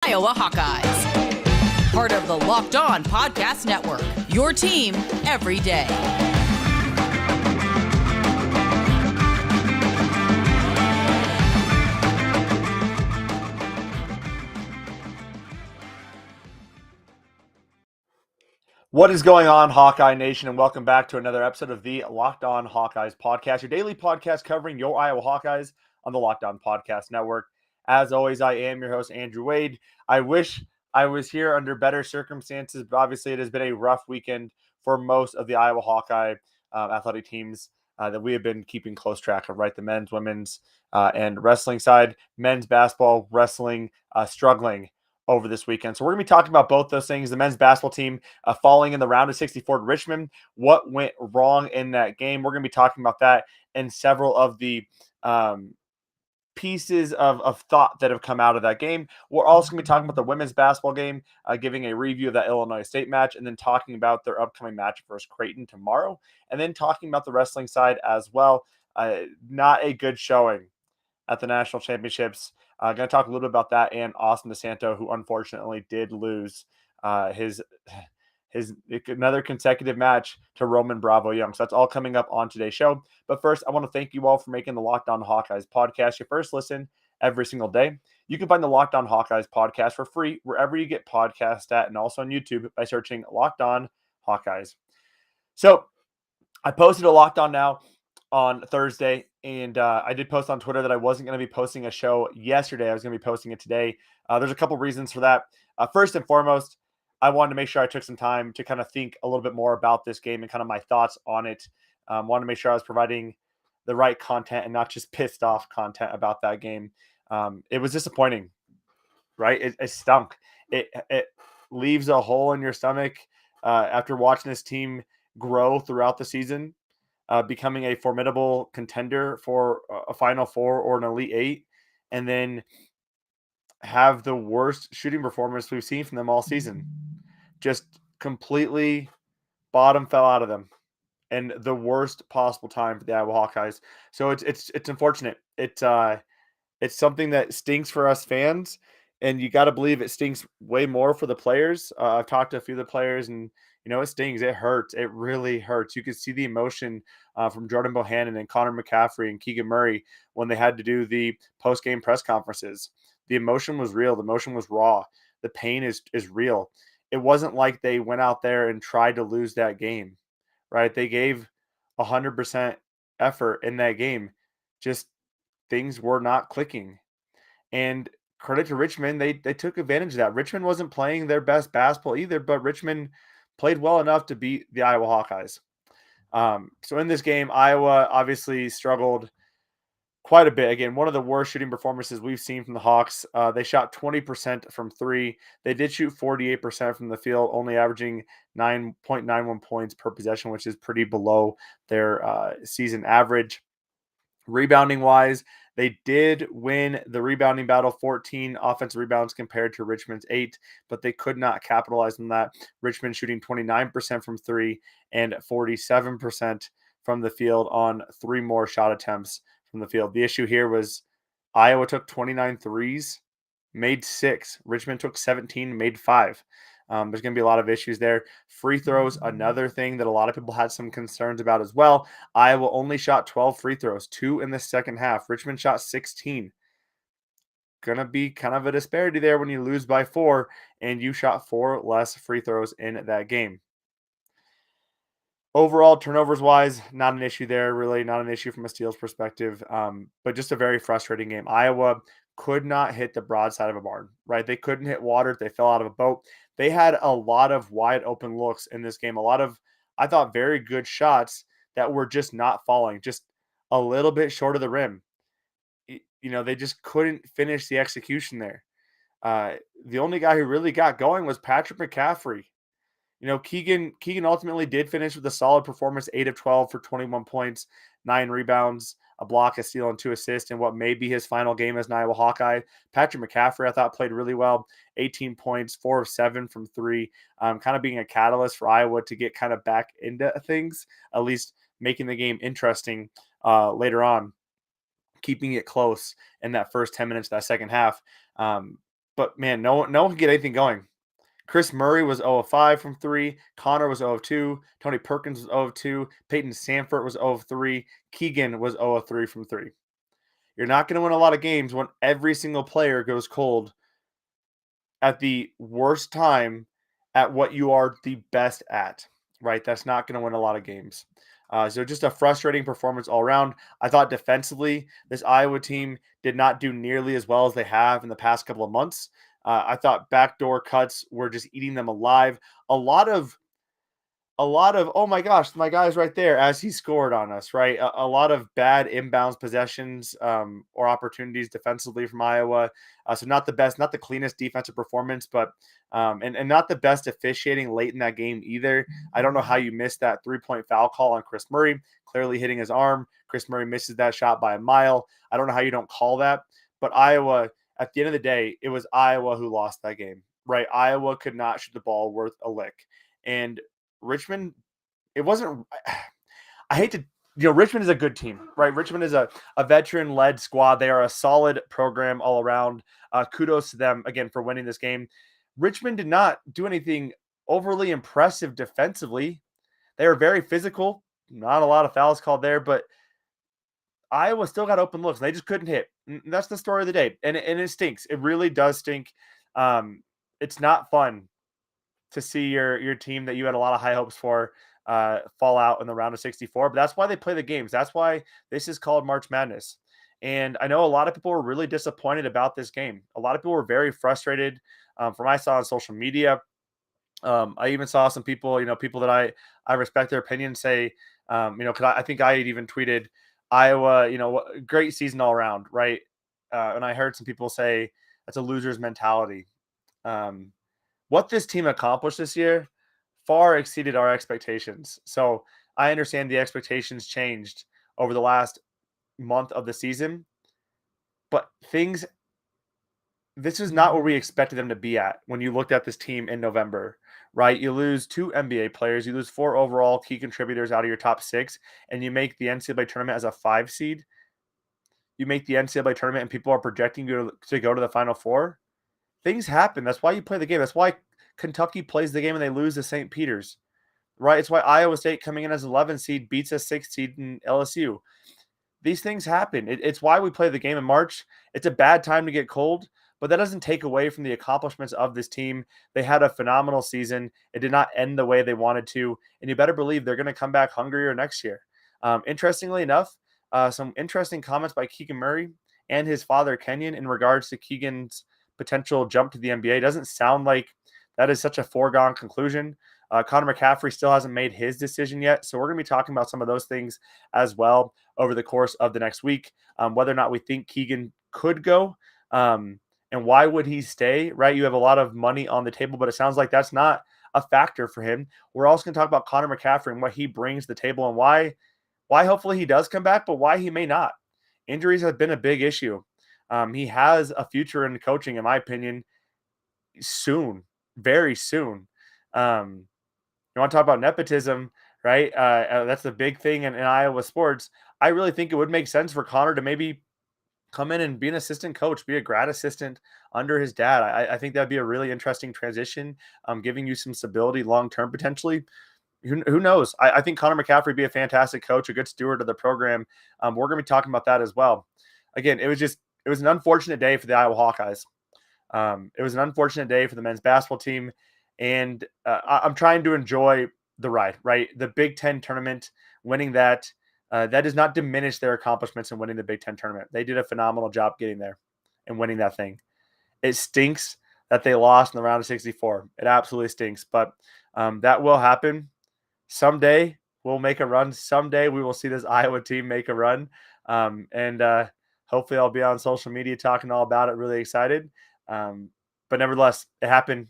Iowa Hawkeyes. Part of the Locked On Podcast Network, your team every day. What is going on, Hawkeye Nation, and welcome back to another episode of the Locked On Hawkeyes podcast, your daily podcast covering your Iowa Hawkeyes on the Locked On Podcast Network. As always, I am your host, Andrew Wade. I wish I was here under better circumstances, but obviously it has been a rough weekend for most of the Iowa Hawkeye athletic teams that we have been keeping close track of, right? The men's, women's, and wrestling side. Men's basketball, wrestling, struggling over this weekend. So we're going to be talking about both those things. The men's basketball team falling in the round of 64 to Richmond. What went wrong in that game? We're going to be talking about that and several of the pieces of thought that have come out of that game. We're also going to be talking about the women's basketball game, giving a review of that Illinois State match, and then talking about their upcoming match versus Creighton tomorrow, and then talking about the wrestling side as well. Not a good showing at the national championships. Going to talk a little bit about that and Austin DeSanto, who unfortunately did lose his another consecutive match to Roman Bravo Young. So that's all coming up on today's show. But first, I want to thank you all for making the Locked On Hawkeyes podcast your first listen every single day. You can find the Locked On Hawkeyes podcast for free wherever you get podcasts at, and also on YouTube by searching Locked On Hawkeyes. So I posted a Locked On Now on Thursday, and I did post on Twitter that I wasn't going to be posting a show yesterday. I was going to be posting it today. There's a couple reasons for that. First and foremost, I wanted to make sure I took some time to kind of think a little bit more about this game and kind of my thoughts on it. Wanted to make sure I was providing the right content and not just pissed off content about that game. It was disappointing, right? It stunk. It leaves a hole in your stomach after watching this team grow throughout the season. Becoming a formidable contender for a Final Four or an Elite Eight, and then have the worst shooting performance we've seen from them all season. Just completely bottom fell out of them, and the worst possible time for the Iowa Hawkeyes. So it's unfortunate. It's something that stinks for us fans, and you got to believe it stinks way more for the players. I've talked to a few of the players, and it stings. It hurts. It really hurts. You could see the emotion from Jordan Bohannon and Connor McCaffrey and Keegan Murray when they had to do the post-game press conferences. The emotion was real. The emotion was raw. The pain is real. It wasn't like they went out there and tried to lose that game, right? They gave 100% effort in that game. Just things were not clicking. And credit to Richmond, they took advantage of that. Richmond wasn't playing their best basketball either, but Richmond played well enough to beat the Iowa Hawkeyes. So in this game, Iowa obviously struggled quite a bit. Again, one of the worst shooting performances we've seen from the Hawks. They shot 20% from three. They did shoot 48% from the field, only averaging 9.91 points per possession, which is pretty below their season average. Rebounding wise, they did win the rebounding battle, 14 offensive rebounds compared to Richmond's 8, but they could not capitalize on that. Richmond shooting 29% from three and 47% from the field on 3 more shot attempts from the field. The issue here was Iowa took 29 threes, made 6. Richmond took 17, made 5. There's going to be a lot of issues there. Free throws, another thing that a lot of people had some concerns about as well. Iowa only shot 12 free throws, 2 in the second half. Richmond shot 16. Going to be kind of a disparity there when you lose by 4 and you shot 4 less free throws in that game. Overall, turnovers-wise, not an issue there, really. Not an issue from a steals perspective, but just a very frustrating game. Iowa could not hit the broadside of a barn, right? They couldn't hit water. They fell out of a boat. They had a lot of wide open looks in this game. A lot of, I thought, very good shots that were just not falling, just a little bit short of the rim. They just couldn't finish the execution there. The only guy who really got going was Patrick McCaffrey. Keegan ultimately did finish with a solid performance, 8 of 12 for 21 points, 9 rebounds, a block, a steal, and 2 assists in what may be his final game as an Iowa Hawkeye. Patrick McCaffrey, I thought, played really well, 18 points, 4 of 7 from 3, kind of being a catalyst for Iowa to get kind of back into things, at least making the game interesting later on, keeping it close in that first 10 minutes of that second half. but man, no one can get anything going. Chris Murray was 0 of 5 from 3. Connor was 0 of 2. Tony Perkins was 0 of 2. Peyton Sanford was 0 of 3. Keegan was 0 of 3 from 3. You're not going to win a lot of games when every single player goes cold at the worst time at what you are the best at, right? That's not going to win a lot of games. So just a frustrating performance all around. I thought defensively, this Iowa team did not do nearly as well as they have in the past couple of months. I thought backdoor cuts were just eating them alive. A lot of, oh my gosh, my guy's right there as he scored on us, right? A lot of bad inbounds possessions or opportunities defensively from Iowa. So not the best, not the cleanest defensive performance, but and not the best officiating late in that game either. I don't know how you missed that 3-point foul call on Chris Murray, clearly hitting his arm. Chris Murray misses that shot by a mile. I don't know how you don't call that, but Iowa, at the end of the day, it was Iowa who lost that game, right? Iowa could not shoot the ball worth a lick. And Richmond, it wasn't, I hate to, Richmond is a good team, right? Richmond is a veteran-led squad. They are a solid program all around. Kudos to them, again, for winning this game. Richmond did not do anything overly impressive defensively. They were very physical. Not a lot of fouls called there, but Iowa still got open looks. They just couldn't hit. And that's the story of the day. And it stinks. It really does stink. It's not fun to see your team that you had a lot of high hopes for fall out in the round of 64. But that's why they play the games. That's why this is called March Madness. And I know a lot of people were really disappointed about this game. A lot of people were very frustrated from what I saw on social media. I even saw some people, people that I respect their opinion say, because I think I had even tweeted Iowa, great season all around, right? And I heard some people say that's a loser's mentality. What this team accomplished this year far exceeded our expectations. So I understand the expectations changed over the last month of the season, but this is not where we expected them to be at when you looked at this team in November, right? You lose 2 NBA players, you lose 4 overall key contributors out of your top 6, and you make the NCAA tournament as a 5 seed. You make the NCAA tournament and people are projecting you to go to the Final Four. Things happen. That's why you play the game. That's why Kentucky plays the game and they lose to St. Peter's, right? It's why Iowa State coming in as 11 seed beats a 6 seed in LSU. These things happen. It's why we play the game in March. It's a bad time to get cold, but that doesn't take away from the accomplishments of this team. They had a phenomenal season. It did not end the way they wanted to, and you better believe they're going to come back hungrier next year. Interestingly enough, some interesting comments by Keegan Murray and his father, Kenyon, in regards to Keegan's potential jump to the NBA. It doesn't sound like that is such a foregone conclusion. Connor McCaffrey still hasn't made his decision yet, so we're going to be talking about some of those things as well over the course of the next week, whether or not we think Keegan could go, and why would he stay, right? You have a lot of money on the table, but it sounds like that's not a factor for him. We're also going to talk about Connor McCaffrey and what he brings to the table and why hopefully he does come back, but why he may not. Injuries have been a big issue. He has a future in coaching, in my opinion, soon, very soon. You want to talk about nepotism, right? That's the big thing in Iowa sports. I really think it would make sense for Connor to maybe come in and be an assistant coach, be a grad assistant under his dad. I think that'd be a really interesting transition, giving you some stability long-term potentially. Who knows? I think Connor McCaffrey would be a fantastic coach, a good steward of the program. We're going to be talking about that as well. Again, it was an unfortunate day for the Iowa Hawkeyes. It was an unfortunate day for the men's basketball team. And I'm trying to enjoy the ride, right? The Big Ten tournament, winning that, that does not diminish their accomplishments in winning the Big Ten tournament. They did a phenomenal job getting there and winning that thing. It stinks that they lost in the round of 64. It absolutely stinks, but that will happen. Someday we'll make a run. Someday we will see this Iowa team make a run. And hopefully I'll be on social media talking all about it, really excited. But nevertheless, it happened.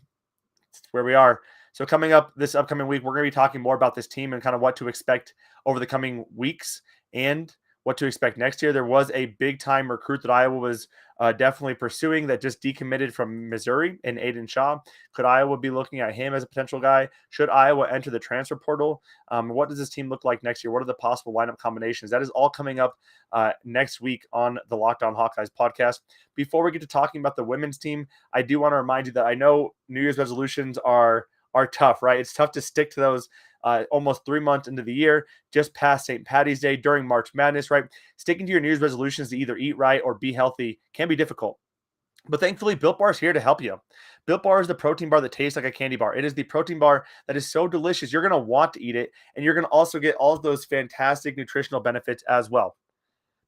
It's where we are. So coming up this upcoming week, we're going to be talking more about this team and kind of what to expect over the coming weeks and what to expect next year. There was a big-time recruit that Iowa was definitely pursuing that just decommitted from Missouri in Aiden Shaw. Could Iowa be looking at him as a potential guy? Should Iowa enter the transfer portal? What does this team look like next year? What are the possible lineup combinations? That is all coming up next week on the Locked On Hawkeyes podcast. Before we get to talking about the women's team, I do want to remind you that I know New Year's resolutions are tough, right? It's tough to stick to those almost 3 months into the year, just past St. Patty's Day during March Madness, right? Sticking to your New Year's resolutions to either eat right or be healthy can be difficult. But thankfully, Built Bar is here to help you. Built Bar is the protein bar that tastes like a candy bar. It is the protein bar that is so delicious. You're going to want to eat it, and you're going to also get all of those fantastic nutritional benefits as well.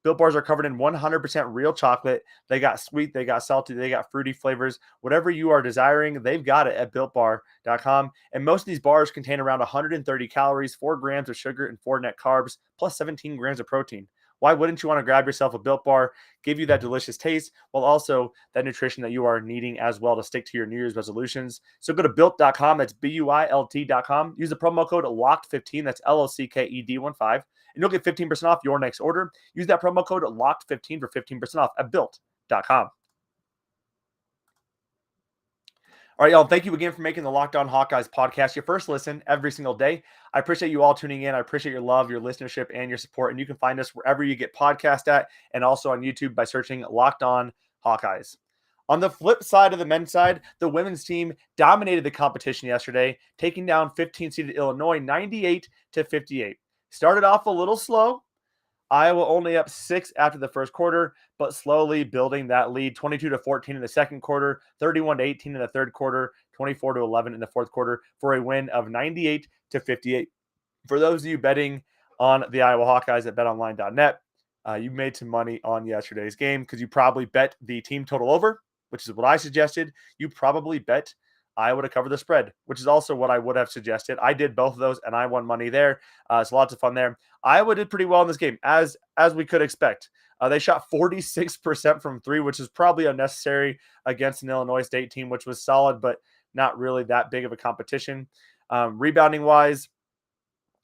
Built Bars are covered in 100% real chocolate. They got sweet, they got salty, they got fruity flavors. Whatever you are desiring, they've got it at BuiltBar.com. And most of these bars contain around 130 calories, 4 grams of sugar, and 4 net carbs, plus 17 grams of protein. Why wouldn't you want to grab yourself a Built Bar, give you that delicious taste, while also that nutrition that you are needing as well to stick to your New Year's resolutions? So go to Built.com, that's BUILT.com. Use the promo code LOCKED15, that's LOCKED15, and you'll get 15% off your next order. Use that promo code LOCKED15 for 15% off at Built.com. All right, y'all, thank you again for making the Locked On Hawkeyes podcast your first listen every single day. I appreciate you all tuning in. I appreciate your love, your listenership, and your support. And you can find us wherever you get podcast at, and also on YouTube by searching Locked On Hawkeyes. On the flip side of the men's side, the women's team dominated the competition yesterday, taking down 15-seeded Illinois 98-58. Started off a little slow. Iowa only up 6 after the first quarter, but slowly building that lead. 22-14 in the second quarter, 31-18 in the third quarter, 24-11 in the fourth quarter for a win of 98-58. For those of you betting on the Iowa Hawkeyes at betonline.net, you made some money on yesterday's game because you probably bet the team total over, which is what I suggested. You probably bet Iowa to cover the spread, which is also what I would have suggested. I did both of those, and I won money there. So lots of fun there. Iowa did pretty well in this game, as we could expect. They shot 46% from three, which is probably unnecessary against an Illinois State team, which was solid, but not really that big of a competition. Rebounding-wise,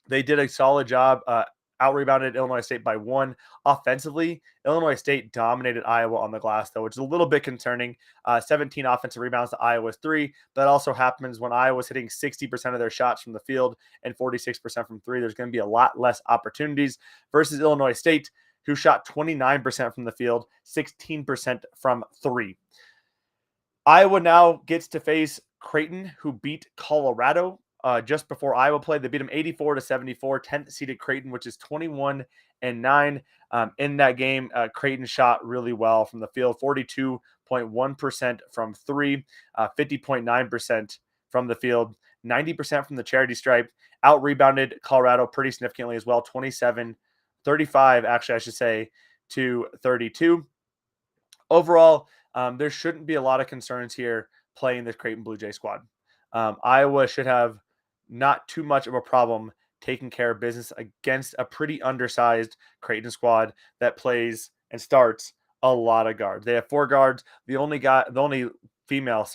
they did a solid job. Out-rebounded Illinois State by 1. Offensively, Illinois State dominated Iowa on the glass, though, which is a little bit concerning. 17 offensive rebounds to Iowa's 3. That also happens when Iowa's hitting 60% of their shots from the field and 46% from 3. There's going to be a lot less opportunities versus Illinois State, who shot 29% from the field, 16% from 3. Iowa now gets to face Creighton, who beat Colorado just before Iowa played. They beat them 84-74, 10th seeded Creighton, which is 21-9. In that game, Creighton shot really well from the field, 42.1% from 3, 50.9% from the field, 90% from the charity stripe. Out rebounded Colorado pretty significantly as well, 35, actually, I should say, to 32. Overall, there shouldn't be a lot of concerns here playing this Creighton Blue Jay squad. Iowa should have not too much of a problem taking care of business against a pretty undersized Creighton squad that plays and starts a lot of guards. They have 4 guards. The only female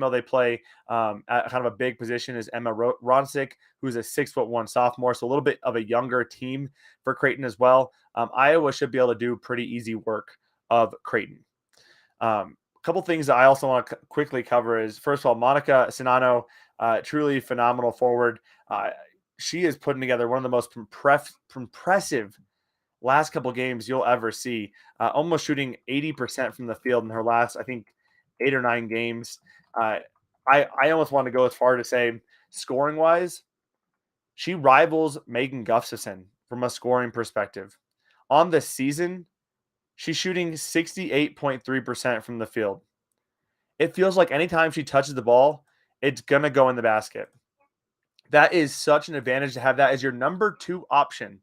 they play at kind of a big position is Emma Ronsick, who's a 6'1" sophomore. So a little bit of a younger team for Creighton as well. Iowa should be able to do pretty easy work of Creighton. A couple things that I also want to quickly cover is, first of all, Monica Sinano, truly phenomenal forward. She is putting together one of the most impressive last couple games you'll ever see. Almost shooting 80% from the field in her last, I think, 8 or 9 games. I almost want to go as far to say, scoring-wise, she rivals Megan Gustafson from a scoring perspective. On the season, she's shooting 68.3% from the field. It feels like anytime she touches the ball, it's going to go in the basket. That is such an advantage to have that as your number 2 option,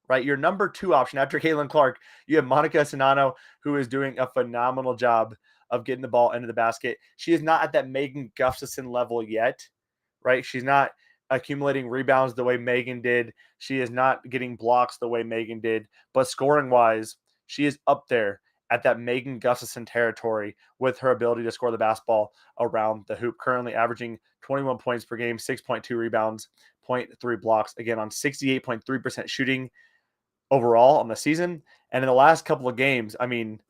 right? Your number 2 option after Caitlin Clark, you have Monica Sinano, who is doing a phenomenal job of getting the ball into the basket. She is not at that Megan Gustafson level yet, right? She's not accumulating rebounds the way Megan did. She is not getting blocks the way Megan did. But scoring-wise, she is up there at that Megan Gustafson territory with her ability to score the basketball around the hoop, currently averaging 21 points per game, 6.2 rebounds, 0.3 blocks, again on 68.3% shooting. overall on the season. And in the last couple of games, I mean,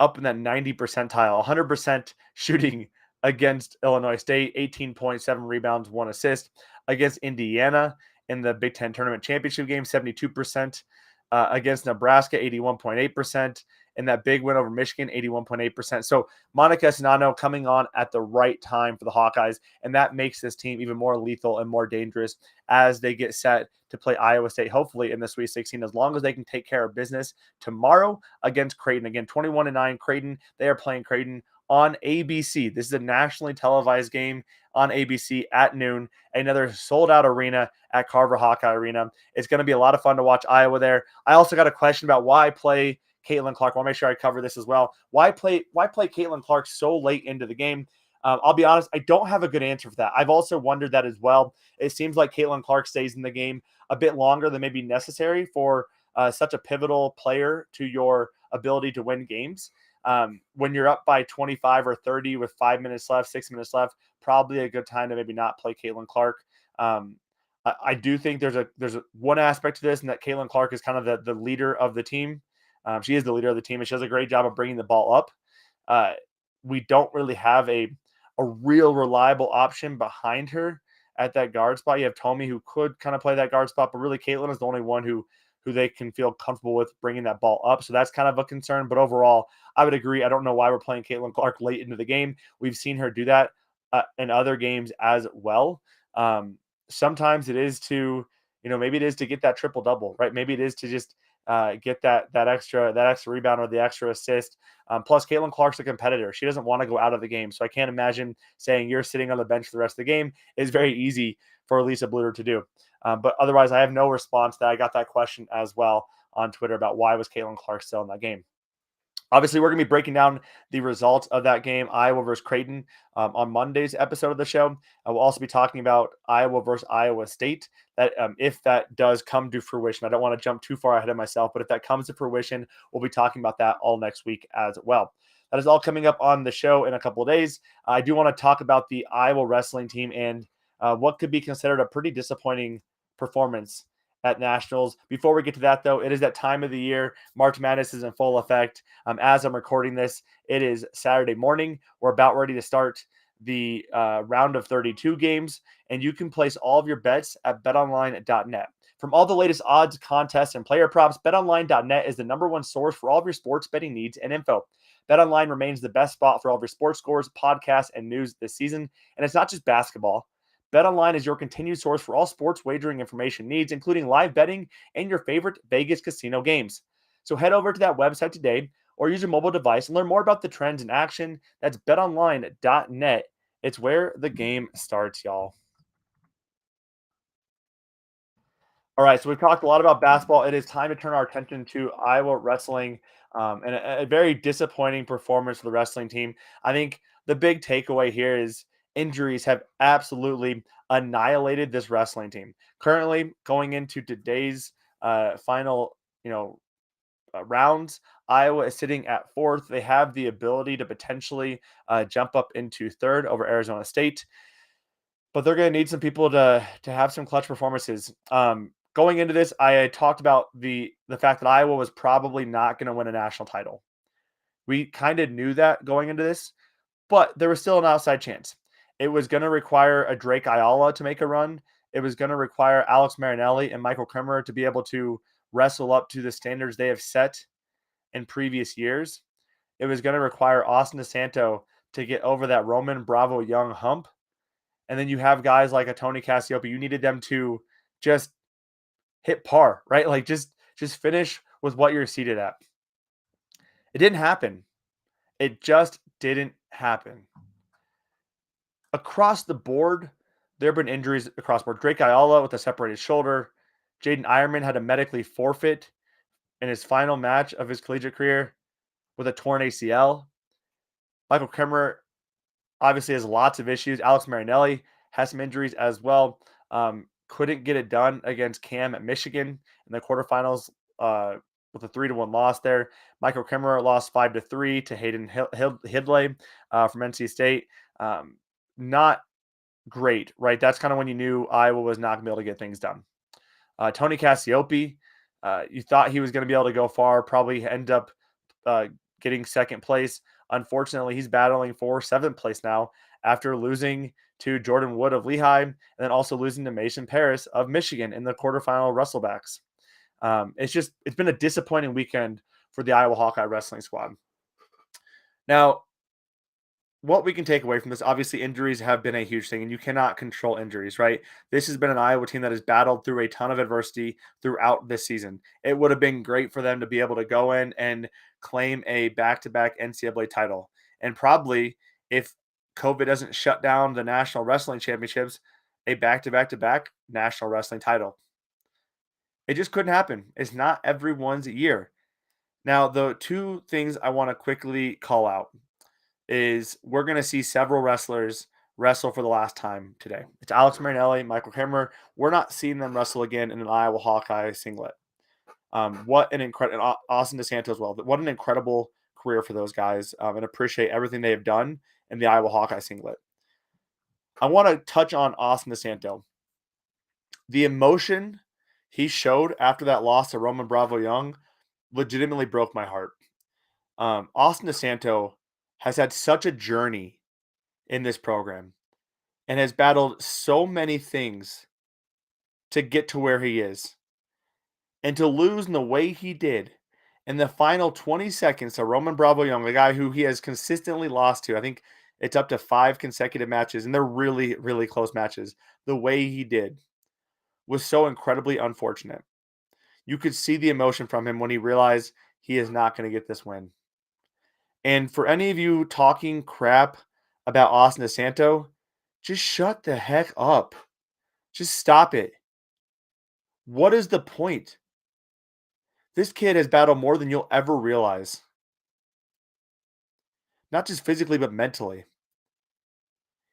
up in that 90 percentile, 100% shooting against Illinois State, 18.7 rebounds, 1 assist. Against Indiana in the Big Ten Tournament Championship game, 72%. Against Nebraska, 81.8%. In that big win over Michigan, 81.8%. So Monica Sinano coming on at the right time for the Hawkeyes, and that makes this team even more lethal and more dangerous as they get set to play Iowa State, hopefully in the Sweet 16, as long as they can take care of business tomorrow against Creighton. Again, 21-9 Creighton. They are playing Creighton on ABC. This is a nationally televised game on ABC at noon. Another sold-out arena at Carver Hawkeye Arena. It's going to be a lot of fun to watch Iowa there. I also got a question about why play Caitlin Clark. I want to make sure I cover this as well. Why play Caitlin Clark so late into the game? I'll be honest, I don't have a good answer for that. I've also wondered that as well. It seems like Caitlin Clark stays in the game a bit longer than maybe necessary for such a pivotal player to your ability to win games. When you're up by 25 or 30 with 5 minutes left, 6 minutes left, probably a good time to maybe not play Caitlin Clark. I do think there's one aspect to this, and that Caitlin Clark is kind of the leader of the team. She is the leader of the team, and she does a great job of bringing the ball up. We don't really have a real reliable option behind her at that guard spot. You have Tommy, who could kind of play that guard spot, but really Caitlin is the only one who they can feel comfortable with bringing that ball up. So that's kind of a concern. But overall, I would agree. I don't know why we're playing Caitlin Clark late into the game. We've seen her do that in other games as well. Sometimes it is to, maybe it is to get that triple double, right? Maybe it is to just get that extra rebound or the extra assist. Plus, Caitlin Clark's a competitor. She doesn't want to go out of the game. So I can't imagine saying you're sitting on the bench for the rest of the game is very easy for Lisa Bluter to do. But otherwise, I have no response to that. I got that question as well on Twitter about why was Caitlin Clark still in that game. Obviously, we're going to be breaking down the results of that game, Iowa versus Creighton, on Monday's episode of the show. We'll also be talking about Iowa versus Iowa State. That if that does come to fruition, I don't want to jump too far ahead of myself, but if that comes to fruition, we'll be talking about that all next week as well. That is all coming up on the show in a couple of days. I do want to talk about the Iowa wrestling team and what could be considered a pretty disappointing performance at Nationals. Before we get to that, though, it is that time of the year. March Madness is in full effect. As I'm recording this, it is Saturday morning. We're about ready to start the round of 32 games, and you can place all of your bets at betonline.net. From all the latest odds, contests, and player props, betonline.net is the #1 source for all of your sports betting needs and info. BetOnline remains the best spot for all of your sports scores, podcasts, and news this season. And it's not just basketball. BetOnline is your continued source for all sports wagering information needs, including live betting and your favorite Vegas casino games. So head over to that website today or use your mobile device and learn more about the trends in action. That's betonline.net. It's where the game starts, y'all. All right, so we've talked a lot about basketball. It is time to turn our attention to Iowa wrestling, and a very disappointing performance for the wrestling team. I think the big takeaway here is injuries have absolutely annihilated this wrestling team. Currently, going into today's final, rounds, Iowa is sitting at 4th. They have the ability to potentially jump up into 3rd over Arizona State, but they're going to need some people to have some clutch performances. Going into this, I talked about the fact that Iowa was probably not going to win a national title. We kind of knew that going into this, but there was still an outside chance. It was going to require a Drake Ayala to make a run. It was going to require Alex Marinelli and Michael Krimmer to be able to wrestle up to the standards they have set in previous years. It was going to require Austin DeSanto to get over that Roman Bravo Young hump. And then you have guys like a Tony Cassiope. You needed them to just hit par, right? Like just finish with what you're seated at. It didn't happen. It just didn't happen. Across the board, there have been injuries across the board. Drake Ayala with a separated shoulder. Jaden Ironman had to medically forfeit in his final match of his collegiate career with a torn ACL. Michael Krimmer obviously has lots of issues. Alex Marinelli has some injuries as well. Couldn't get it done against Cam at Michigan in the quarterfinals with a 3-1 loss there. Michael Krimmer lost 5-3 to Hayden Hidlay from NC State. Not great, right? That's kind of when you knew Iowa was not going to be able to get things done. Tony Cassiope You thought he was going to be able to go far, probably end up getting second place. Unfortunately, he's battling for seventh place now after losing to Jordan Wood of Lehigh and then also losing to Mason Paris of Michigan in the quarterfinal Wrestlebacks. It's been a disappointing weekend for the Iowa Hawkeye wrestling squad. Now, what we can take away from this, obviously injuries have been a huge thing and you cannot control injuries, right? This has been an Iowa team that has battled through a ton of adversity throughout this season. It would have been great for them to be able to go in and claim a back-to-back NCAA title. And probably if COVID doesn't shut down the National Wrestling Championships, a back-to-back-to-back National Wrestling title. It just couldn't happen. It's not everyone's year. Now, the two things I want to quickly call out is we're going to see several wrestlers wrestle for the last time today. It's Alex Marinelli, Michael Kemmerer. We're not seeing them wrestle again in an Iowa Hawkeye singlet. What an incredible, Austin DeSanto as well. What an incredible career for those guys, and appreciate everything they have done in the Iowa Hawkeye singlet. I want to touch on Austin DeSanto. The emotion he showed after that loss to Roman Bravo Young legitimately broke my heart. Austin DeSanto has had such a journey in this program and has battled so many things to get to where he is. And to lose in the way he did in the final 20 seconds to Roman Bravo Young, the guy who he has consistently lost to, I think it's up to 5 consecutive matches, and they're really, really close matches, the way he did was so incredibly unfortunate. You could see the emotion from him when he realized he is not going to get this win. And for any of you talking crap about Austin DeSanto, just shut the heck up. Just stop it. What is the point? This kid has battled more than you'll ever realize. Not just physically, but mentally.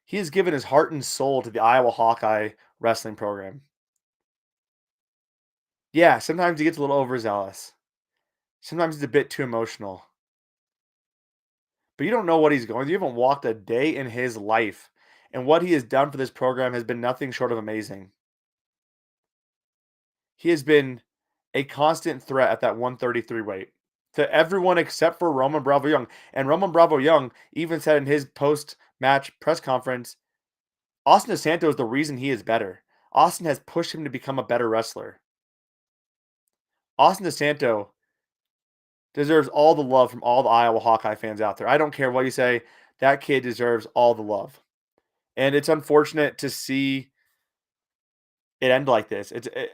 He has given his heart and soul to the Iowa Hawkeye wrestling program. Yeah, sometimes he gets a little overzealous. Sometimes he's a bit too emotional. But you don't know what he's going through. You haven't walked a day in his life. And what he has done for this program has been nothing short of amazing. He has been a constant threat at that 133 weight to everyone except for Roman Bravo Young. And Roman Bravo Young even said in his post-match press conference, Austin DeSanto is the reason he is better. Austin has pushed him to become a better wrestler. Austin DeSanto deserves all the love from all the Iowa Hawkeye fans out there. I don't care what you say. That kid deserves all the love. And it's unfortunate to see it end like this.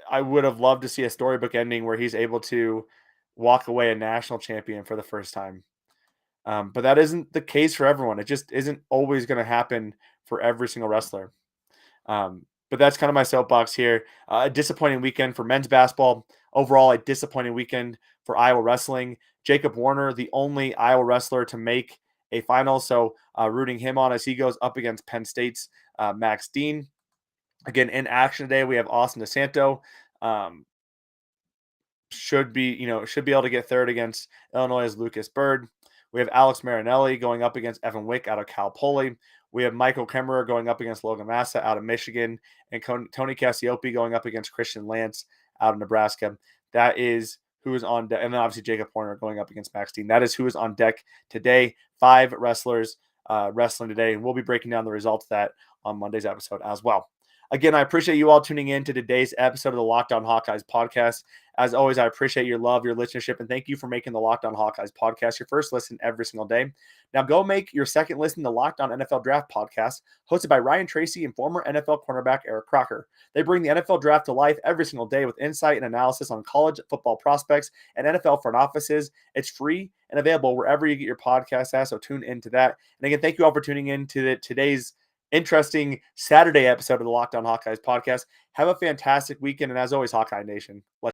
I would have loved to see a storybook ending where he's able to walk away a national champion for the first time. But that isn't the case for everyone. It just isn't always going to happen for every single wrestler. But that's kind of my soapbox here. A disappointing weekend for men's basketball. Overall, a disappointing weekend for Iowa wrestling. Jacob Warner, the only Iowa wrestler to make a final. So rooting him on as he goes up against Penn State's Max Dean. Again, in action today, we have Austin DeSanto. Should be able to get third against Illinois' Lucas Bird. We have Alex Marinelli going up against Evan Wick out of Cal Poly. We have Michael Kemmerer going up against Logan Massa out of Michigan, and Tony Cassiope going up against Christian Lance out of Nebraska. That is who is on deck. And then obviously Jacob Horner going up against Max Dean. That is who is on deck today. 5 wrestlers wrestling today, and we'll be breaking down the results of that on Monday's episode as well. Again, I appreciate you all tuning in to today's episode of the Locked On Hawkeyes podcast. As always, I appreciate your love, your listenership, and thank you for making the Locked On Hawkeyes podcast your first listen every single day. Now go make your second listen to the Locked On NFL Draft podcast, hosted by Ryan Tracy and former NFL cornerback Eric Crocker. They bring the NFL Draft to life every single day with insight and analysis on college football prospects and NFL front offices. It's free and available wherever you get your podcast at, so tune into that. And again, thank you all for tuning in to today's interesting Saturday episode of the Locked On Hawkeyes podcast. Have a fantastic weekend, and as always, Hawkeye Nation, let's